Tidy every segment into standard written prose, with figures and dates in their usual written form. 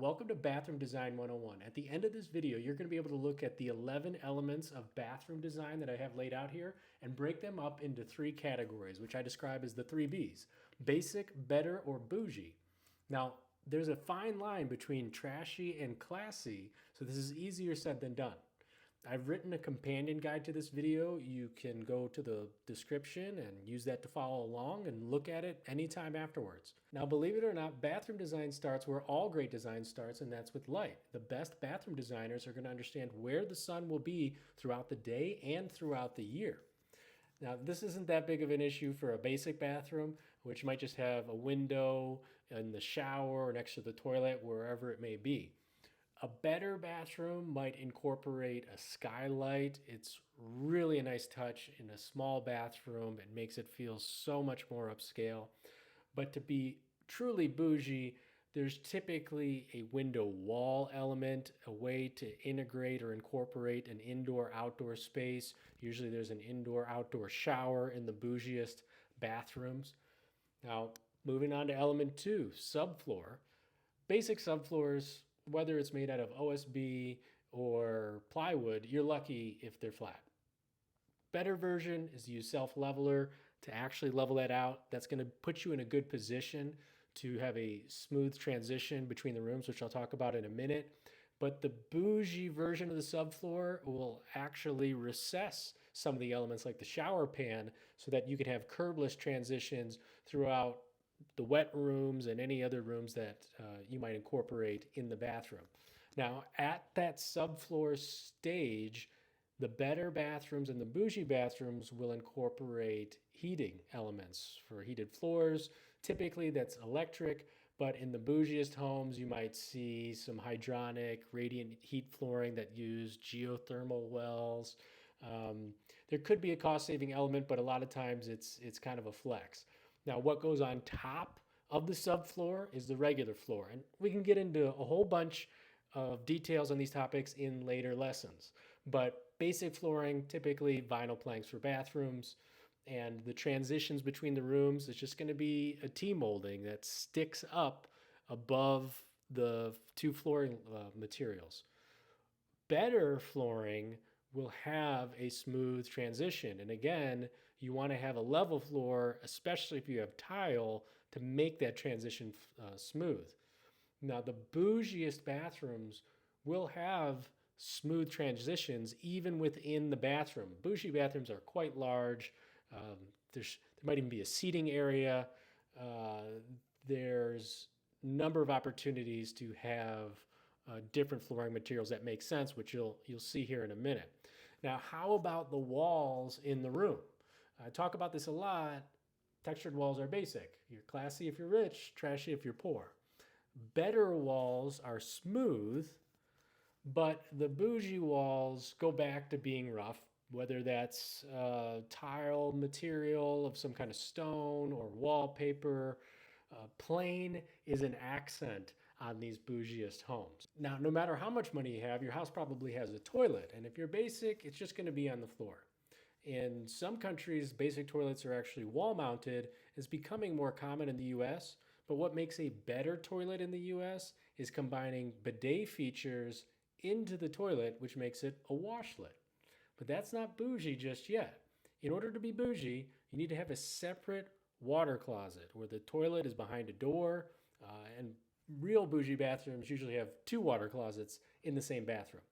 Welcome to Bathroom Design 101. At the end of this video, you're going to be able to look at the 11 elements of bathroom design that I have laid out here and break them up into three categories, which I describe as the three Bs: basic, better, or bougie. Now, there's a fine line between trashy and classy, so this is easier said than done. I've written a companion guide to this video. You can go to the description and use that to follow along and look at it anytime afterwards. Now, believe it or not, bathroom design starts where all great design starts, and that's with light. The best bathroom designers are going to understand where the sun will be throughout the day and throughout the year. Now, this isn't that big of an issue for a basic bathroom, which might just have a window in the shower or next to the toilet, wherever it may be. A better bathroom might incorporate a skylight. It's really a nice touch in a small bathroom. It makes it feel so much more upscale. But to be truly bougie, there's typically a window wall element, a way to integrate or incorporate an indoor-outdoor space. Usually there's an indoor-outdoor shower in the bougiest bathrooms. Now, moving on to element two, subfloor. Basic subfloors, whether it's made out of OSB or plywood, you're lucky if they're flat. Better version is to use self-leveler to actually level that out. That's going to put you in a good position to have a smooth transition between the rooms, which I'll talk about in a minute. But the bougie version of the subfloor will actually recess some of the elements like the shower pan so that you can have curbless transitions throughout the wet rooms and any other rooms that you might incorporate in the bathroom. Now, at that subfloor stage, the better bathrooms and the bougie bathrooms will incorporate heating elements for heated floors. Typically, that's electric, but in the bougiest homes, you might see some hydronic, radiant heat flooring that use geothermal wells. There could be a cost-saving element, but a lot of times it's kind of a flex. Now, what goes on top of the subfloor is the regular floor. And we can get into a whole bunch of details on these topics in later lessons. But basic flooring, typically vinyl planks for bathrooms, and the transitions between the rooms is just going to be a T-molding that sticks up above the two flooring materials. Better flooring will have a smooth transition. And again, you want to have a level floor, especially if you have tile, to make that transition smooth. Now, the bougiest bathrooms will have smooth transitions even within the bathroom. Bougie bathrooms are quite large. There might even be a seating area. There's a number of opportunities to have different flooring materials that make sense, which you'll see here in a minute. Now, how about the walls in the room? I talk about this a lot. Textured walls are basic. You're classy if you're rich, trashy if you're poor. Better walls are smooth, but the bougie walls go back to being rough, whether that's tile material of some kind of stone or wallpaper. Plain is an accent on these bougiest homes. Now, no matter how much money you have, your house probably has a toilet. And if you're basic, it's just going to be on the floor. In some countries, basic toilets are actually wall mounted. It's becoming more common in the US. But what makes a better toilet in the US is combining bidet features into the toilet, which makes it a washlet. But that's not bougie just yet. In order to be bougie, you need to have a separate water closet where the toilet is behind a door, and real bougie bathrooms usually have two water closets in the same bathroom.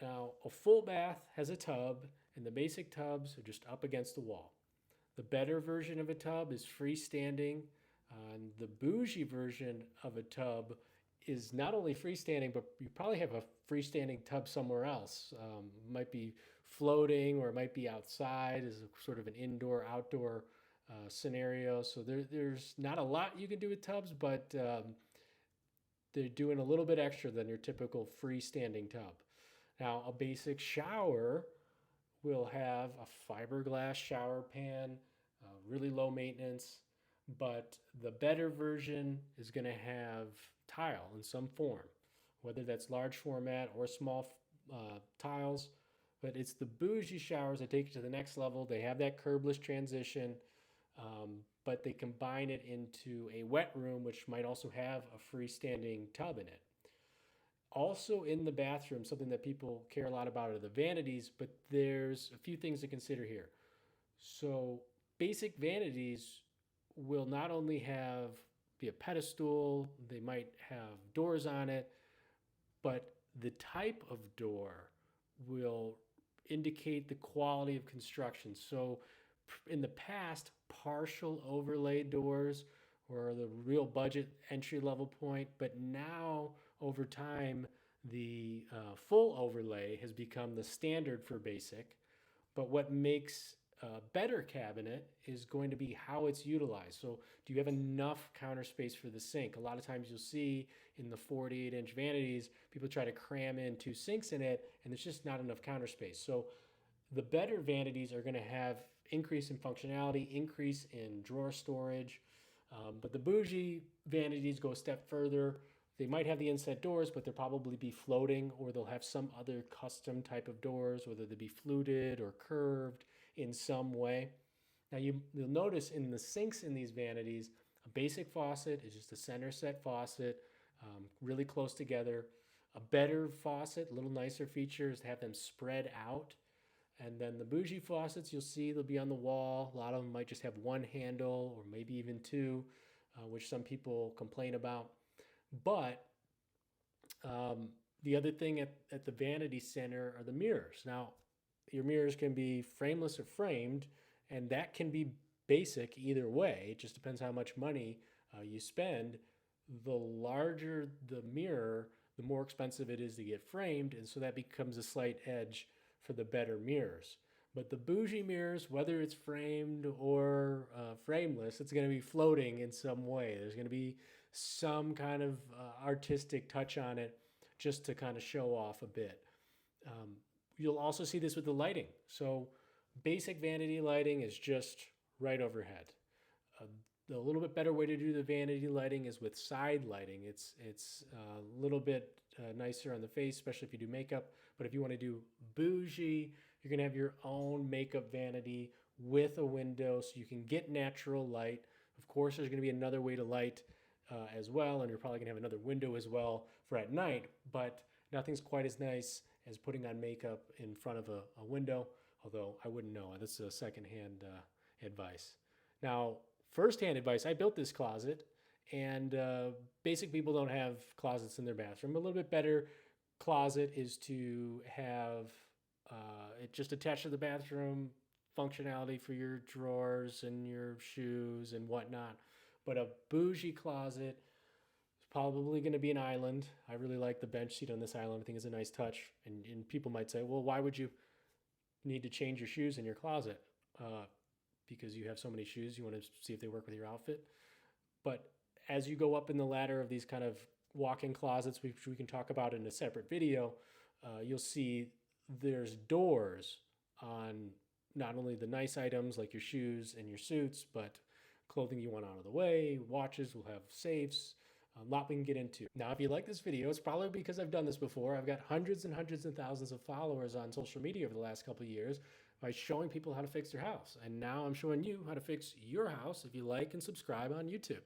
Now, a full bath has a tub, and the basic tubs are just up against the wall. The better version of a tub is freestanding. And the bougie version of a tub is not only freestanding, but you probably have a freestanding tub somewhere else. Might be floating, or it might be outside as a sort of an indoor-outdoor scenario. So there's not a lot you can do with tubs, but they're doing a little bit extra than your typical freestanding tub. Now, a basic shower will have a fiberglass shower pan, really low maintenance, but the better version is going to have tile in some form, whether that's large format or small tiles. But it's the bougie showers that take you to the next level. They have that curbless transition, but they combine it into a wet room, which might also have a freestanding tub in it. Also in the bathroom, something that people care a lot about are the vanities, but there's a few things to consider here. So basic vanities will not only be a pedestal, they might have doors on it, but the type of door will indicate the quality of construction. So in the past, partial overlay doors were the real budget entry level point, but now over time, the full overlay has become the standard for basic. But what makes a better cabinet is going to be how it's utilized. So do you have enough counter space for the sink? A lot of times you'll see in the 48-inch vanities, people try to cram in 2 sinks in it, and there's just not enough counter space. So the better vanities are going to have increase in functionality, increase in drawer storage. But the bougie vanities go a step further. They might have the inset doors, but they'll probably be floating, or they'll have some other custom type of doors, whether they be fluted or curved in some way. Now you'll notice in the sinks in these vanities, a basic faucet is just a center set faucet, really close together. A better faucet, a little nicer features, have them spread out. And then the bougie faucets, you'll see they'll be on the wall. A lot of them might just have one handle or maybe even 2, which some people complain about. But the other thing at the vanity center are the mirrors. Now, your mirrors can be frameless or framed, and that can be basic either way. It just depends how much money you spend. The larger the mirror, the more expensive it is to get framed, and so that becomes a slight edge for the better mirrors. But the bougie mirrors, whether it's framed or frameless, it's going to be floating in some way. There's going to be some kind of artistic touch on it just to kind of show off a bit. You'll also see this with the lighting. So basic vanity lighting is just right overhead. The little bit better way to do the vanity lighting is with side lighting. It's a little bit nicer on the face, especially if you do makeup. But if you want to do bougie, you're going to have your own makeup vanity with a window so you can get natural light. Of course, there's going to be another way to light as well, and you're probably going to have another window as well for at night, but nothing's quite as nice as putting on makeup in front of a window, although I wouldn't know. This is a secondhand advice. Now, firsthand advice, I built this closet, and basic people don't have closets in their bathroom. A little bit better closet is to have it just attached to the bathroom, functionality for your drawers and your shoes and whatnot. But a bougie closet is probably going to be an island. I really like the bench seat on this island. I think it's a nice touch. And people might say, well, why would you need to change your shoes in your closet? Because you have so many shoes, you want to see if they work with your outfit. But as you go up in the ladder of these kind of walk-in closets, which we can talk about in a separate video, you'll see there's doors on not only the nice items like your shoes and your suits, but clothing you want out of the way. Watches will have safes, a lot we can get into. Now, if you like this video, it's probably because I've done this before. I've got hundreds and hundreds of thousands of followers on social media over the last couple of years by showing people how to fix their house. And now I'm showing you how to fix your house if you like and subscribe on YouTube.